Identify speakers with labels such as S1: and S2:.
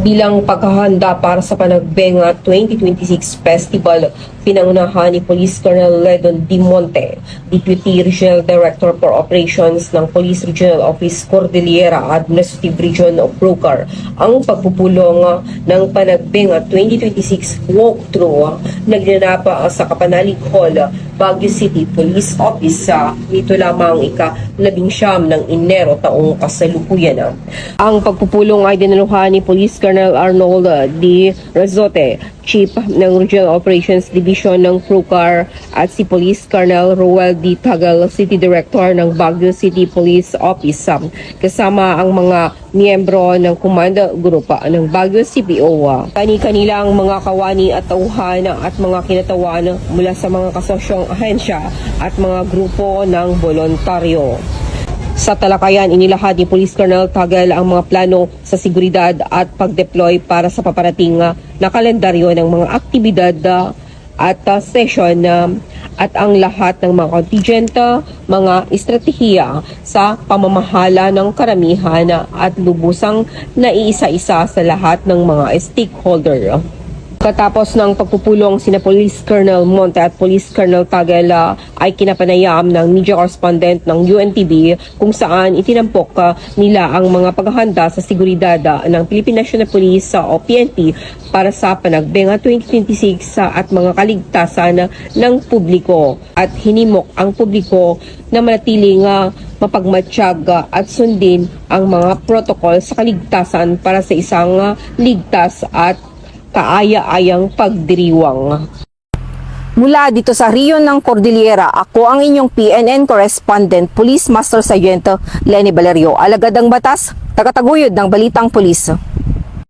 S1: Bilang paghahanda para sa Panagbenga 2026 Festival, pinangunahan ni Police Colonel Ledon D. Monte, Deputy Regional Director for Operations ng Police Regional Office Cordillera Administrative Region of Brocar, ang pagpupulong ng Panagbenga 2026 walkthrough na ginanapa sa Kapanalig Hall, Baguio City Police Office sa nito lamang ika-19 ng Enero taong kasalukuyan. Ang pagpupulong ay dinaluhan ni Police Colonel Arnold D. Rezote, Chief ng Regional Operations Division ng Brocar, at si Police Colonel Roel D. Tagal, City Director ng Baguio City Police Office, kasama ang mga miyembro ng Command Group ng Baguio CPO. Kani-kanilang mga kawani at tauhan at mga kinatawan mula sa mga kasosyong ahensya at mga grupo ng voluntaryo. Sa talakayan, inilahad ni Police Colonel Tagal ang mga plano sa seguridad at pag-deploy para sa paparating na kalendaryo ng mga aktibidad at session at ang lahat ng mga contingent, mga estratehiya sa pamamahala ng karamihan at lubusang naiisa-isa sa lahat ng mga stakeholder. Katapos ng pagpupulong, sina Police Colonel Monte at Police Colonel Tagal ay kinapanayam ng media correspondent ng UNTV kung saan itinampok nila ang mga paghahanda sa seguridad ng Philippine National Police o PNP para sa Panagbenga 2026 at mga kaligtasan ng publiko, at hinimok ang publiko na manatiling mapagmatsyag at sundin ang mga protocol sa kaligtasan para sa isang ligtas at kaaya-ayang pagdiriwang.
S2: Mula dito sa Riyon ng Cordillera, ako ang inyong PNN correspondent, Police Master Sergeant Lenny Valerio, alagad ng batas, tagataguyod ng Balitang Pulis.